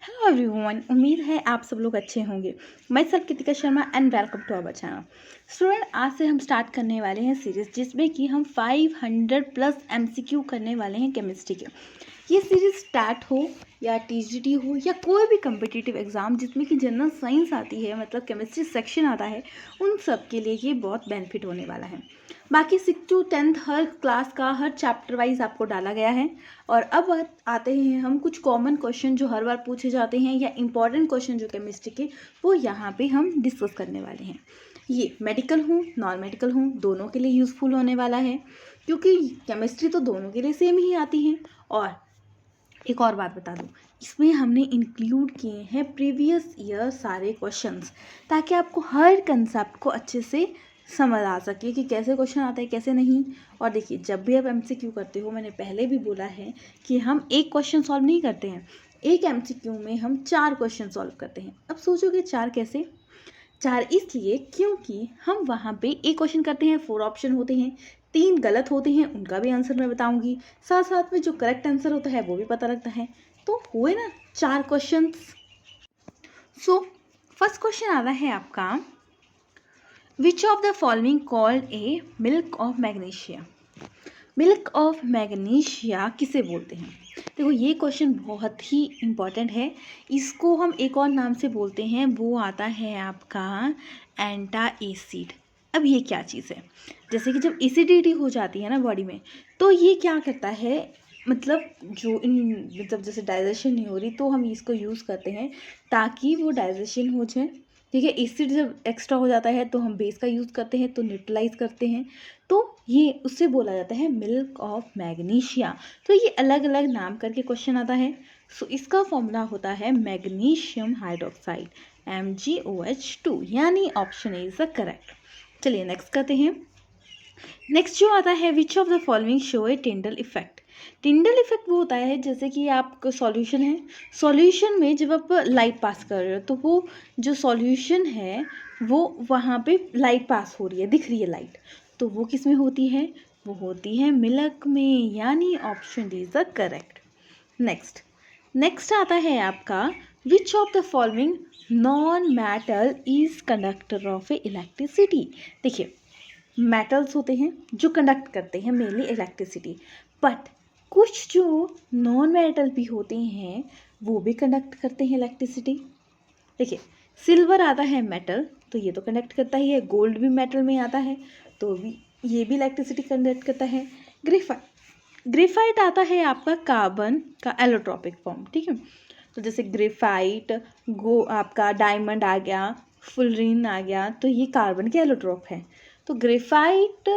Hello everyone, उम्मीद है आप सब लोग अच्छे होंगे। मैं self Kritika Sharma and welcome to our channel. Student, आज से हम स्टार्ट करने वाले हैं सीरीज़ जिसमें कि हम 500 प्लस एमसीक्यू करने वाले हैं केमिस्ट्री के। ये सीरीज़ स्टार्ट हो या टीजीटी हो या कोई भी कम्पिटिटिव एग्ज़ाम जिसमें कि जनरल साइंस आती है, मतलब केमिस्ट्री सेक्शन आता है, उन सब के लिए ये बहुत बेनिफिट होने वाला है। बाकी 6 to 10th हर क्लास का हर चैप्टर वाइज आपको डाला गया है। और अब आते हैं हम कुछ कॉमन क्वेश्चन जो हर बार पूछे जाते हैं या इंपॉर्टेंट क्वेश्चन जो केमिस्ट्री के, वो यहाँ पे हम डिस्कस करने वाले हैं। ये मेडिकल हो नॉन मेडिकल हो दोनों के लिए यूज़फुल होने वाला है, क्योंकि केमिस्ट्री तो दोनों के लिए सेम ही आती है। और एक और बात बता दूं, इसमें हमने इंक्लूड किए हैं प्रीवियस ईयर सारे क्वेश्चंस, ताकि आपको हर कंसेप्ट को अच्छे से समझ आ सके कि कैसे क्वेश्चन आता है कैसे नहीं। और देखिए, जब भी आप एमसीक्यू करते हो, मैंने पहले भी बोला है कि हम एक क्वेश्चन सॉल्व नहीं करते हैं, एक एमसीक्यू में हम 4 क्वेश्चन सॉल्व करते हैं। अब सोचोगे 4 कैसे? 4 इसलिए क्योंकि हम वहाँ पे एक क्वेश्चन करते हैं, 4 ऑप्शन होते हैं, 3 गलत होते हैं, उनका भी आंसर मैं बताऊंगी, साथ साथ में जो करेक्ट आंसर होता है वो भी पता लगता है। तो हुए ना 4 क्वेश्चंस। सो फर्स्ट क्वेश्चन आता है आपका, which of the following called a milk of magnesia. Milk of magnesia किसे बोलते हैं? देखो, ये क्वेश्चन बहुत ही इम्पॉर्टेंट है। इसको हम एक और नाम से बोलते हैं, वो आता है आपका एंटा एसिड। अब ये क्या चीज़ है? जैसे कि जब एसिडिटी हो जाती है ना बॉडी में, तो ये क्या करता है, मतलब मतलब जैसे डाइजेशन नहीं हो रही तो हम इसको यूज़ करते हैं ताकि वो डाइजेशन हो जाए। ठीक है, एसिड जब एक्स्ट्रा हो जाता है तो हम बेस का यूज़ करते हैं, तो न्यूट्रलाइज करते हैं, तो ये उससे बोला जाता है मिल्क ऑफ मैग्नीशिया। तो ये अलग अलग नाम करके क्वेश्चन आता है। सो इसका फॉर्मूला होता है मैग्नीशियम हाइड्रोक्साइड MgOH2, यानी option A is the correct. चलिए नेक्स्ट करते हैं। नेक्स्ट जो आता है, which of the following show A Tyndall effect. Tyndall effect वो होता है जैसे कि आपका सॉल्यूशन है, सॉल्यूशन में जब आप लाइट पास कर रहे हो तो वो जो सॉल्यूशन है वो वहाँ पे लाइट पास हो रही है, दिख रही है लाइट, तो वो किस में होती है? वो होती है मिल्क में, यानी option D is the correct. Next आता है आपका, which of the following non metal is conductor of A electricity. देखिए, मेटल्स होते हैं जो कंडक्ट करते हैं मेनली इलेक्ट्रिसिटी, बट कुछ जो नॉन मेटल भी होते हैं वो भी कंडक्ट करते हैं इलेक्ट्रिसिटी। देखिए, सिल्वर आता है मेटल, तो ये तो कंडक्ट करता ही है। गोल्ड भी मेटल में आता है, तो भी ये भी इलेक्ट्रिसिटी कंडक्ट करता है। ग्रेफाइट आता है आपका कार्बन का एलोट्रॉपिक फॉर्म। ठीक है, तो जैसे ग्रेफाइट आपका डायमंड आ गया, फुलरीन आ गया, तो ये कार्बन के एलोट्रॉप है। तो ग्रेफाइट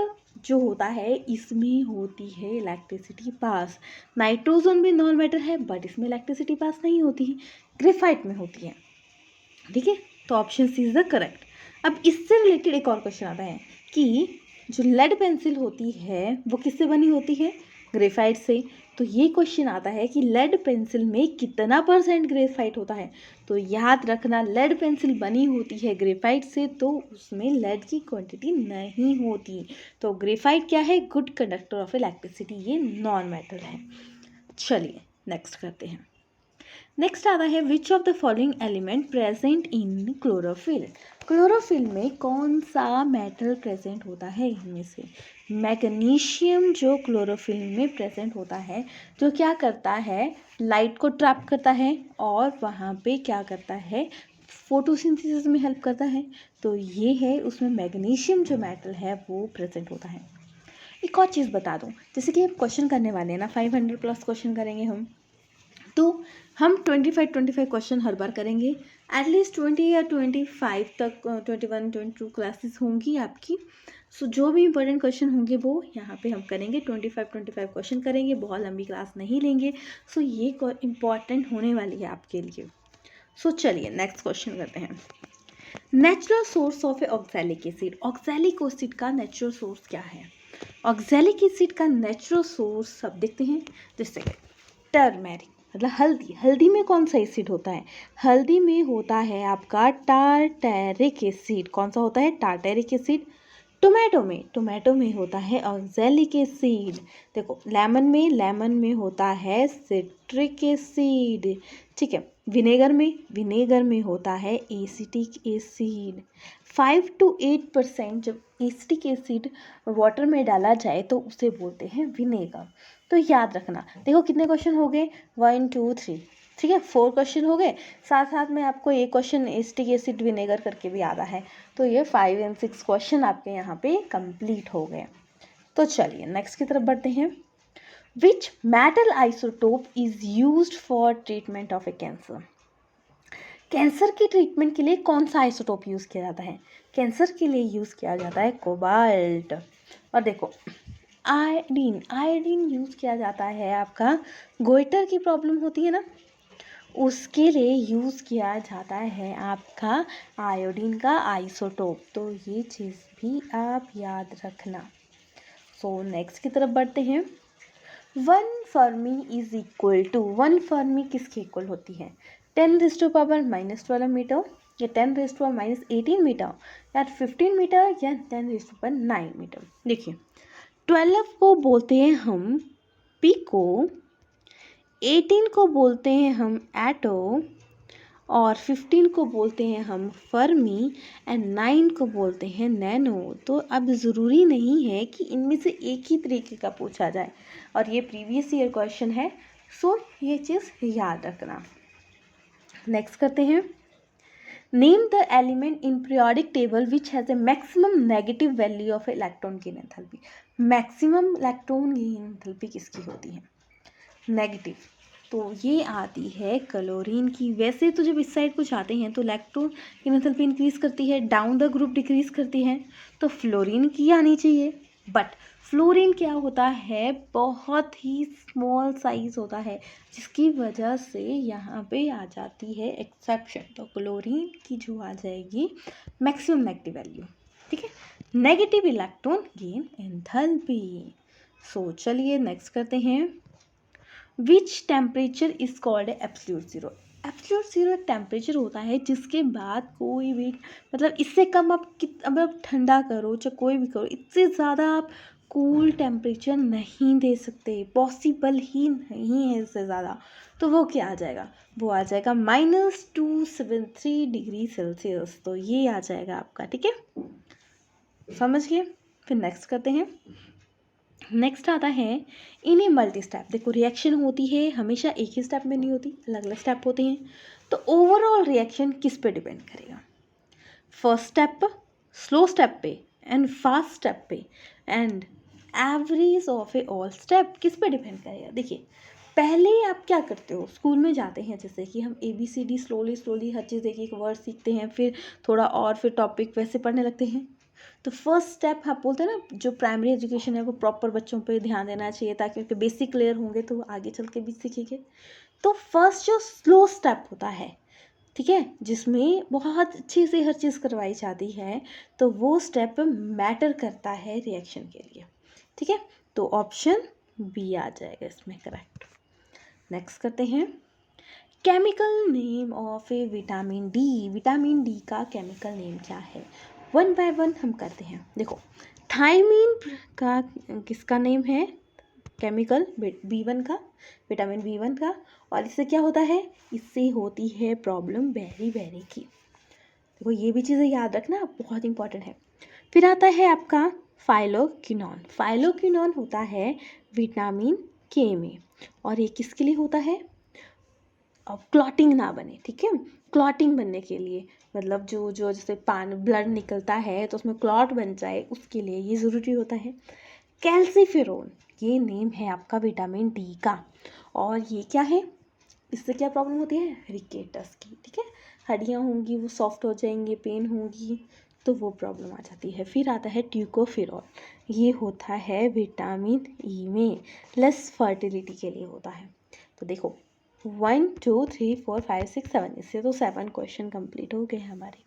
जो होता है इसमें होती है इलेक्ट्रिसिटी पास। नाइट्रोजन भी नॉन मेटल है, बट इसमें इलेक्ट्रिसिटी पास नहीं होती है, ग्रेफाइट में होती है। ठीक है, तो option C is the correct. अब इससे रिलेटेड एक और क्वेश्चन आता है कि जो लेड पेंसिल होती है वो किससे बनी होती है? ग्रेफाइट से। तो ये क्वेश्चन आता है कि लेड पेंसिल में कितना % ग्रेफाइट होता है? तो याद रखना, लेड पेंसिल बनी होती है ग्रेफाइट से, तो उसमें लेड की क्वांटिटी नहीं होती। तो ग्रेफाइट क्या है? गुड कंडक्टर ऑफ इलेक्ट्रिसिटी, ये नॉन मेटल है। चलिए नेक्स्ट करते हैं। नेक्स्ट आता है, which of the following element present in chlorophyll. Chlorophyll में कौन सा मेटल प्रेजेंट होता है? इनमें से मैग्नीशियम जो क्लोरोफिल में प्रेजेंट होता है, जो क्या करता है, लाइट को ट्रैप करता है और वहाँ पे क्या करता है, फोटोसिंथेसिस में हेल्प करता है। तो ये है, उसमें मैग्नीशियम जो मेटल है वो प्रेजेंट होता है। एक और चीज़ बता दूँ, जैसे कि हम क्वेश्चन करने वाले हैं ना, 500 प्लस क्वेश्चन करेंगे हम, तो हम 25 क्वेश्चन हर बार करेंगे। एटलीस्ट 20 या 25 तक 21 22 क्लासेस होंगी आपकी। सो जो भी इंपॉर्टेंट क्वेश्चन होंगे वो यहाँ पे हम करेंगे। 25 क्वेश्चन करेंगे, बहुत लंबी क्लास नहीं लेंगे। सो ये इम्पॉर्टेंट होने वाली है आपके लिए। सो चलिए नेक्स्ट क्वेश्चन करते हैं। Natural source of A oxalic acid. Oxalic acid का नेचुरल सोर्स क्या है? ऑक्सैलिक एसिड का नेचुरल सोर्स सब देखते हैं, जैसे टर्मेरिक, मतलब हल्दी। हल्दी में कौन सा एसिड होता है? हल्दी में होता है आपका टार्टेरिक एसिड। कौन सा होता है? Tartaric acid. टोमेटो में होता है ऑक्सैलिक एसिड। देखो लेमन में होता है सिट्रिक एसिड। ठीक है, विनेगर में होता है एसिटिक एसिड। 5 to 8% जब एसिटिक एसिड वाटर में डाला जाए तो उसे बोलते हैं विनेगर। तो याद रखना, देखो कितने क्वेश्चन हो गए, 1 2 3, ठीक है 4 क्वेश्चन हो गए। साथ साथ में आपको एक क्वेश्चन एसिटिक एसिड विनेगर करके भी आता है। तो ये 5 और 6 क्वेश्चन आपके यहाँ पे कंप्लीट हो गए। तो चलिए नेक्स्ट की तरफ बढ़ते हैं। Which metal isotope is used for treatment of A cancer. Cancer की ट्रीटमेंट के लिए कौन सा आइसोटोप यूज़ किया जाता है? कैंसर के लिए यूज़ किया जाता है कोबाल्ट। और देखो आयोडीन यूज़ किया जाता है आपका गोइटर की प्रॉब्लम होती है ना, उसके लिए यूज़ किया जाता है आपका आयोडीन का आइसोटोप। तो ये चीज़ भी आप याद रखना। सो नेक्स्ट की तरफ बढ़ते हैं। 1 fermi is equal to, 1 fermi किसके इक्वल होती है? 10⁻⁻12 मीटर या 10⁻−18 मीटर या 15 मीटर या 10⁻9 मीटर। देखिए 12 को बोलते हैं हम पिको, 18 को बोलते हैं हम एटो और 15 को बोलते हैं हम फर्मी एंड 9 को बोलते हैं नैनो। तो अब ज़रूरी नहीं है कि इनमें से एक ही तरीके का पूछा जाए, और ये प्रीवियस ईयर क्वेश्चन है, सो ये चीज़ याद रखना। नेक्स्ट करते हैं। Name the element in periodic table which has a maximum negative value of electron gain enthalpy. Maximum electron gain enthalpy किसकी होती है? नेगेटिव। तो ये आती है क्लोरीन की। वैसे तो जब इस साइड कुछ आते हैं तो इलेक्ट्रॉन की एंथैल्पी इंक्रीज करती है, डाउन द ग्रुप डिक्रीज करती है, तो फ्लोरीन की आनी चाहिए। बट फ्लोरीन क्या होता है, बहुत ही स्मॉल साइज होता है, जिसकी वजह से यहाँ पे आ जाती है एक्सेप्शन। तो क्लोरीन की जो आ जाएगी मैक्सिमम नेगेटिव वैल्यू, ठीक है, नेगेटिव इलेक्ट्रॉन गेन एंथैल्पी। सो चलिए नेक्स्ट करते हैं। Which temperature is called absolute zero. Absolute zero एक टेम्परेचर होता है जिसके बाद कोई भी, मतलब इससे कम अब ठंडा करो चाहे कोई भी करो, इससे ज़्यादा आप कूल टेम्परेचर नहीं दे सकते, पॉसिबल ही नहीं है इससे ज़्यादा। तो वो क्या आ जाएगा? वो आ जाएगा -273 डिग्री सेल्सियस। तो ये आ जाएगा आपका, ठीक है, समझ गए। फिर नेक्स्ट करते हैं। नेक्स्ट आता है इन ए मल्टी स्टेप। देखो रिएक्शन होती है हमेशा एक ही स्टेप में नहीं होती, अलग अलग स्टेप होते हैं। तो ओवरऑल रिएक्शन किस पे डिपेंड करेगा? फर्स्ट स्टेप, स्लो स्टेप पे एंड फास्ट स्टेप पे and average of A all step किस पे डिपेंड करेगा? देखिए पहले आप क्या करते हो, स्कूल में जाते हैं जैसे कि हम ABCD स्लोली हर चीज़ एक एक वर्ड सीखते हैं, फिर थोड़ा और फिर टॉपिक वैसे पढ़ने लगते हैं। तो फर्स्ट स्टेप आप बोलते हैं ना, जो प्राइमरी एजुकेशन है वो प्रॉपर बच्चों पे ध्यान देना चाहिए ताकि उनके बेसिक क्लियर होंगे तो आगे चल के भी सीखेंगे। तो फर्स्ट जो स्लो स्टेप होता है, ठीक है, जिसमें बहुत अच्छे से हर चीज़ करवाई जाती है, तो वो स्टेप मैटर करता है रिएक्शन के लिए, ठीक है। तो ऑप्शन बी आ जाएगा इसमें करेक्ट। नेक्स्ट करते हैं। Chemical name of A vitamin D. Vitamin D का केमिकल नेम क्या है? 1 बाय 1 हम करते हैं। देखो थायमीन का किसका नेम है? केमिकल B1 का, विटामिन B1 का। और इससे क्या होता है? इससे होती है प्रॉब्लम बेरी की। देखो ये भी चीज़ें याद रखना, बहुत इंपॉर्टेंट है। फिर आता है आपका फाइलोक्विनोन। फाइलोक्विनोन होता है विटामिन के में, और ये किसके लिए होता है? अब क्लॉटिंग ना बने, ठीक है, क्लॉटिंग बनने के लिए, मतलब जो जैसे ब्लड निकलता है तो उसमें क्लॉट बन जाए, उसके लिए ये ज़रूरी होता है। कैल्सीफेरोन, ये नेम है आपका विटामिन डी का, और ये क्या है, इससे क्या प्रॉब्लम होती है? रिकेटस की, ठीक है, हड्डियाँ होंगी वो सॉफ्ट हो जाएंगी, पेन होगी, तो वो प्रॉब्लम आ जाती है। फिर आता है ट्यूकोफेरॉल, ये होता है विटामिन ई में, लेस फर्टिलिटी के लिए होता है। तो देखो 1 2 3 4 5 6 7, इससे तो 7 क्वेश्चन कंप्लीट हो गए हमारे।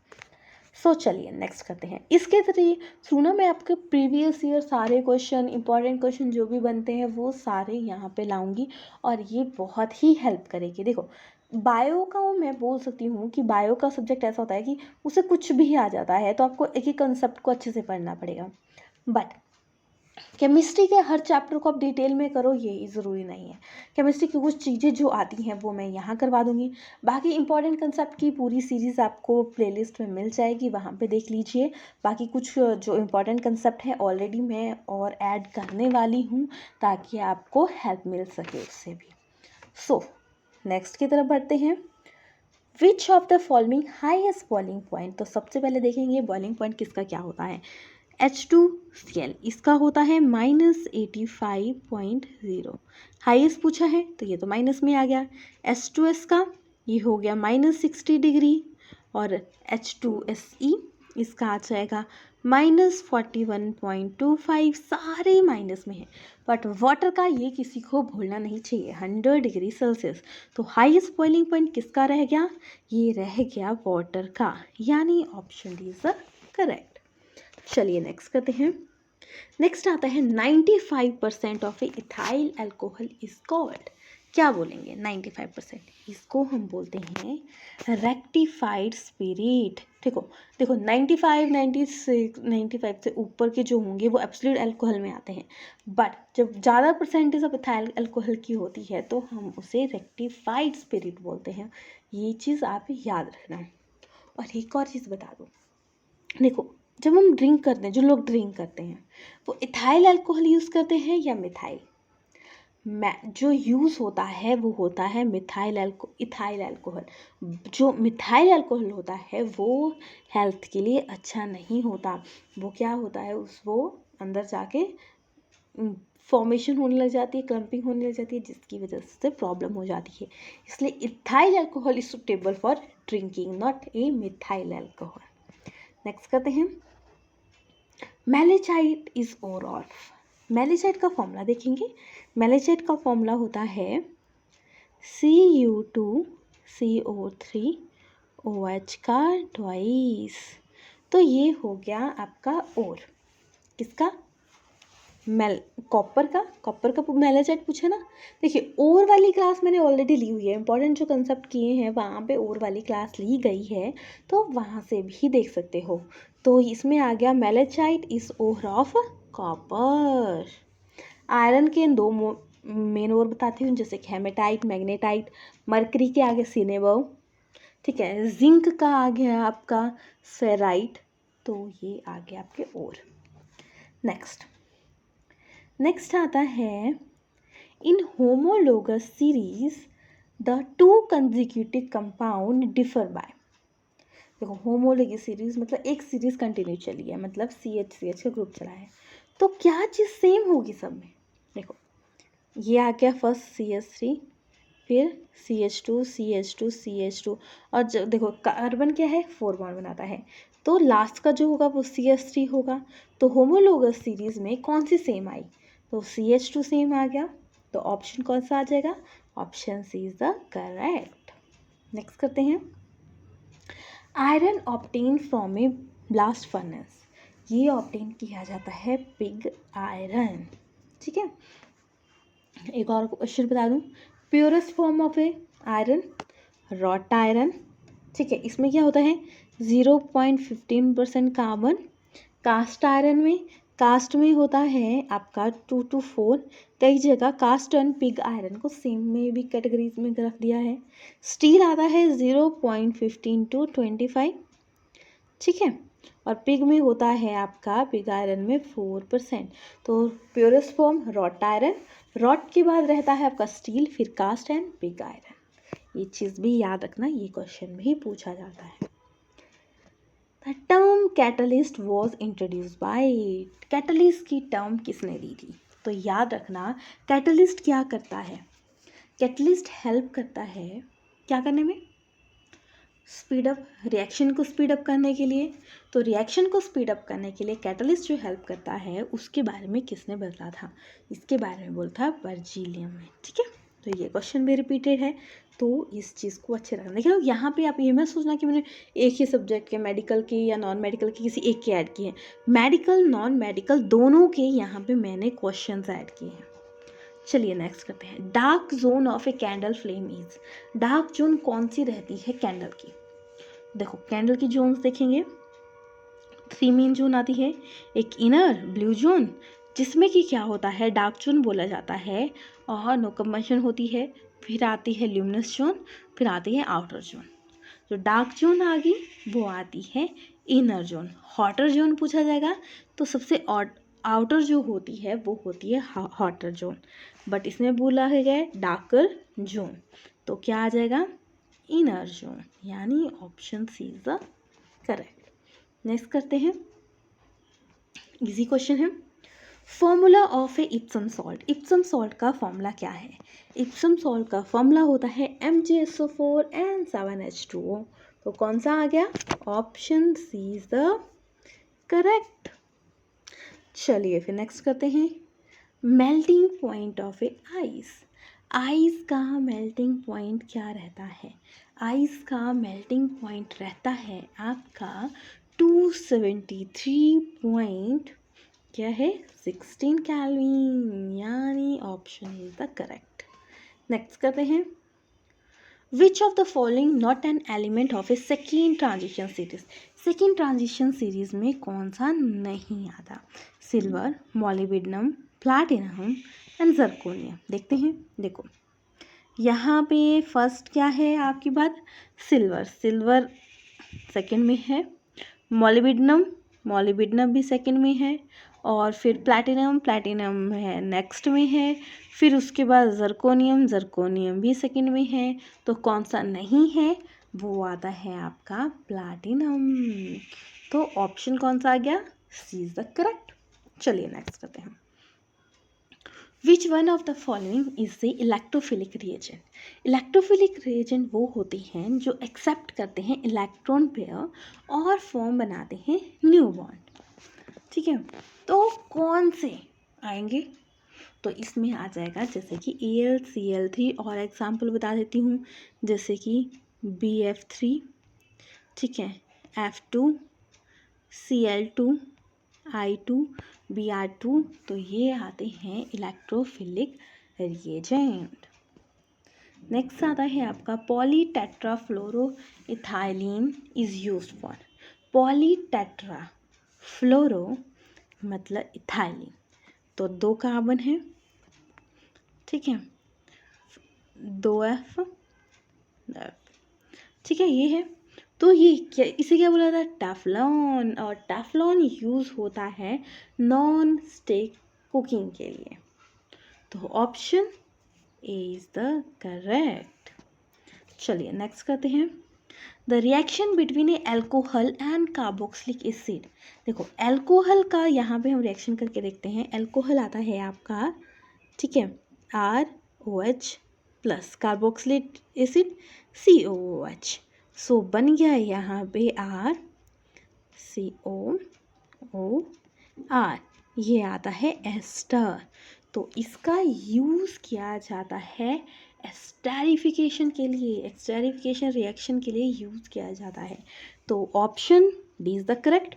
सो चलिए नेक्स्ट करते हैं। इसके थ्रू ना मैं आपके प्रीवियस ईयर सारे क्वेश्चन, इंपॉर्टेंट क्वेश्चन जो भी बनते हैं वो सारे यहाँ पे लाऊंगी, और ये बहुत ही हेल्प करेगी। देखो बायो का मैं बोल सकती हूँ कि बायो का सब्जेक्ट ऐसा होता है कि उसे कुछ भी आ जाता है, तो आपको एक ही कंसेप्ट को अच्छे से पढ़ना पड़ेगा। बट केमिस्ट्री के हर चैप्टर को आप डिटेल में करो ये ज़रूरी नहीं है। केमिस्ट्री की कुछ चीज़ें जो आती हैं वो मैं यहाँ करवा दूँगी। बाकी इंपॉर्टेंट कंसेप्ट की पूरी सीरीज़ आपको प्लेलिस्ट में मिल जाएगी, वहाँ पे देख लीजिए। बाकी कुछ जो इंपॉर्टेंट कंसेप्ट है ऑलरेडी मैं और ऐड करने वाली हूँ ताकि आपको हेल्प मिल सके उससे भी। सो नेक्स्ट की तरफ बढ़ते हैं। Which of the following highest boiling point, तो सबसे पहले देखेंगे बॉइलिंग पॉइंट किसका क्या होता है। H2Cl इसका होता है -85.0, हाईएस्ट पूछा है तो ये तो माइनस में आ गया। H2S का ये हो गया -60 डिग्री, और H2Se इसका आ जाएगा -41.25, सारे माइनस में है। बट वाटर का ये किसी को भूलना नहीं चाहिए, 100 डिग्री सेल्सियस। तो हाईएस्ट बॉइलिंग पॉइंट किसका रह गया, ये रह गया वाटर का, यानी option D is the correct. चलिए नेक्स्ट करते हैं। नेक्स्ट आता है 95% of ethyl alcohol is called, क्या बोलेंगे 95%, इसको हम बोलते हैं रेक्टिफाइड स्पिरिट। देखो 95, 96, 95 से ऊपर के जो होंगे वो एब्सोल्यूट अल्कोहल में आते हैं, बट जब ज़्यादा परसेंटेज ऑफ इथाइल अल्कोहल की होती है तो हम उसे रेक्टिफाइड स्पिरिट बोलते हैं। ये चीज़ आप याद रखना। और एक और चीज़ बता दूँ, देखो जब हम ड्रिंक करते हैं, जो लोग ड्रिंक करते हैं वो इथाइल अल्कोहल यूज़ करते हैं या मिथाइल, जो यूज़ होता है वो होता है इथाइल अल्कोहल। जो मिथाइल अल्कोहल होता है वो हेल्थ के लिए अच्छा नहीं होता। वो क्या होता है, वो अंदर जाके फॉर्मेशन होने लग जाती है, क्लम्पिंग होने लग जाती है, जिसकी वजह से प्रॉब्लम हो जाती है। इसलिए ethyl alcohol is suitable for drinking, not a methyl alcohol. Next करते हैं। मेलेचाइट इज ओरॉल्फ, मेलेचाइट का फॉर्मूला देखेंगे। मेलेचाइट का फॉर्मूला होता है Cu2CO3OH का ट्वाइस। तो ये हो गया आपका ओर, किसका, कॉपर का मेलेचाइट पूछे ना। देखिए ओर वाली क्लास मैंने ऑलरेडी ली हुई है, इंपॉर्टेंट जो कंसेप्ट किए हैं वहाँ पे ओर वाली क्लास ली गई है, तो वहाँ से भी देख सकते हो। तो इसमें आ गया malachite is ore of copper. Iron के दो मेन ओर बताती हूँ, जैसे कि हेमेटाइट, मैग्नेटाइट। मरकरी के आगे सिनेबव, ठीक है। जिंक का आ गया आपका फेराइट, तो ये आ गया आपके ओर। नेक्स्ट आता है in homologous series the two consecutive compound differ by. देखो होमोलोगस सीरीज मतलब एक सीरीज कंटिन्यू चली है, मतलब CH का ग्रुप चला है, तो क्या चीज़ सेम होगी सब में। देखो ये आ गया फर्स्ट CH3, फिर CH2 और जब देखो कार्बन क्या है 4 बॉन्ड बनाता है, तो लास्ट का जो होगा वो CH3 होगा। तो होमोलोगस सीरीज में कौन सी सेम आई, तो CH2 सेम आ गया। तो ऑप्शन कौन सा आ जाएगा, option C is the correct. Next करते हैं। Iron obtain from a blast furnace, ये ऑब्टेन किया जाता है पिग आयरन, ठीक है। एक और क्वेश्चन बता दूं, purest form of A iron wrought iron, ठीक है। इसमें क्या होता है 0.15% कार्बन। कास्ट में होता है आपका 2 to 4, कई जगह कास्ट एंड पिग आयरन को सेम में भी कैटेगरीज में रख दिया है। स्टील आता है 0.15 to 25, ठीक है। और पिग में होता है आपका पिग आयरन में 4%। तो purest form wrought iron, wrought के बाद रहता है आपका स्टील, फिर कास्ट एंड पिग आयरन। ये चीज़ भी याद रखना, ये क्वेश्चन भी पूछा जाता है। The term catalyst was introduce by, catalyst की टर्म किसने दी थी, तो याद रखना कैटलिस्ट क्या करता है, कैटलिस्ट हेल्प करता है क्या करने में, स्पीड अप, रिएक्शन को स्पीड अप करने के लिए। तो रिएक्शन को स्पीड अप करने के लिए कैटलिस्ट जो हेल्प करता है उसके बारे में किसने बोला था, इसके बारे में बोला था बर्जीलियम ने, ठीक है। तो ये क्वेश्चन भी रिपीटेड है, तो इस चीज़ को अच्छे रखना। देखिए यहाँ पे आप ये मत सोचना कि मैंने एक ही सब्जेक्ट के, मेडिकल के या नॉन मेडिकल के किसी एक के ऐड किए हैं, मेडिकल नॉन मेडिकल दोनों के यहाँ पे मैंने क्वेश्चंस ऐड किए हैं। चलिए नेक्स्ट करते हैं। Dark zone of a candle flame is, dark zone कौन सी रहती है कैंडल की। देखो कैंडल की जोन्स देखेंगे 3 मेन जोन आती है, एक इनर ब्लू जोन जिसमें कि क्या होता है डार्क जोन बोला जाता है और नो कंबशन होती है, फिर आती है ल्यूमिनस जोन, फिर आती है आउटर जोन। जो डार्क जोन आ गई वो आती है इनर जोन। हॉटर जोन पूछा जाएगा तो सबसे आउटर जो होती है वो होती है हॉटर जोन, बट इसमें बोला है गया डार्कर जोन, तो क्या आ जाएगा इनर जोन, यानी option C is the correct. Next करते हैं, इजी क्वेश्चन है, formula of a Epsom salt. Epsom salt का फॉर्मूला क्या है? इप्सम सॉल्ट का फॉर्मूला होता है MgSO4n7H2O। तो कौन सा आ गया? Option C is the correct. चलिए फिर नेक्स्ट करते हैं, melting point of a ice. Ice का मेल्टिंग पॉइंट क्या रहता है? आइस का मेल्टिंग पॉइंट रहता है आपका 273 पॉइंट क्या है 16 केल्विन, यानी option is the correct. Next करते हैं, which of the following not an element of A second transition series. Second transition series में कौन सा नहीं आता? Silver, molybdenum, platinum and zirconium. देखते हैं, देखो यहाँ पे फर्स्ट क्या है आपकी बात, सिल्वर, सिल्वर सेकंड में है, मॉलिब्डेनम भी सेकंड में है, और फिर प्लैटिनम है नेक्स्ट में है, फिर उसके बाद जर्कोनियम भी सेकंड में है। तो कौन सा नहीं है? वो आता है आपका प्लैटिनम। तो ऑप्शन कौन सा आ गया? सी इज द करेक्ट। चलिए नेक्स्ट करते हैं, which one of the following is the electrophilic reagent. Electrophilic reagent वो होते हैं जो एक्सेप्ट करते हैं इलेक्ट्रॉन पेयर और फॉर्म बनाते हैं न्यू बॉन्ड। ठीक है, तो कौन से आएंगे? तो इसमें आ जाएगा जैसे कि AlCl3, और एग्जाम्पल बता देती हूँ, जैसे कि BF3, ठीक है, F2, Cl2, I2, Br2, तो ये आते हैं इलेक्ट्रोफिलिक रिएजेंट। नेक्स्ट आता है आपका पॉलीटेट्राफ्लोरोइथाइलिन इज यूज्ड फॉर। पॉलीटेट्राफ्लोरो मतलब इथाइलिन, तो 2 कार्बन है, ठीक है, 2 F, ठीक है, ये है। तो ये क्या, इसे क्या बोला था? टेफ्लॉन। और टेफ्लॉन यूज़ होता है नॉन स्टिक कुकिंग के लिए। तो option A is the correct. चलिए नेक्स्ट करते हैं, the reaction between A alcohol and carboxylic acid. देखो एल्कोहल का यहाँ पे हम रिएक्शन करके देखते हैं। एल्कोहल आता है आपका, ठीक है, ROH plus, carboxylic acid COOH। सो बन गया यहाँ पे RCOOR, ये आता है एस्टर। तो इसका यूज़ किया जाता है एस्टेरिफिकेशन के लिए, एस्टेरिफिकेशन रिएक्शन के लिए यूज़ किया जाता है। तो option D is the correct.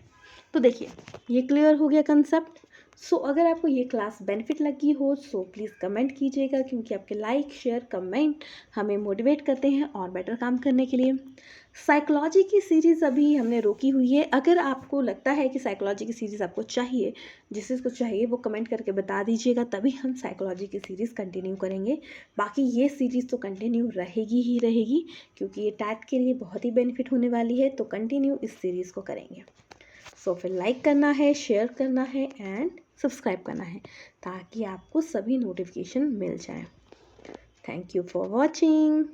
तो देखिए ये क्लियर हो गया कंसेप्ट। सो अगर आपको ये क्लास बेनिफिट लगी हो सो प्लीज़ कमेंट कीजिएगा, क्योंकि आपके लाइक शेयर कमेंट हमें मोटिवेट करते हैं और बेटर काम करने के लिए। साइकोलॉजी की सीरीज़ अभी हमने रोकी हुई है। अगर आपको लगता है कि साइकोलॉजी की सीरीज़ आपको चाहिए, जिस चीज़ को चाहिए वो कमेंट करके बता दीजिएगा, तभी हम साइकोलॉजी की सीरीज़ कंटिन्यू करेंगे। बाकी ये सीरीज़ तो कंटिन्यू रहेगी ही रहेगी, क्योंकि ये टैग के लिए बहुत ही बेनिफिट होने वाली है। तो कंटिन्यू इस सीरीज़ को करेंगे। सो फिर लाइक करना है, शेयर करना है एंड सब्सक्राइब करना है, ताकि आपको सभी नोटिफिकेशन मिल जाए। Thank you for watching.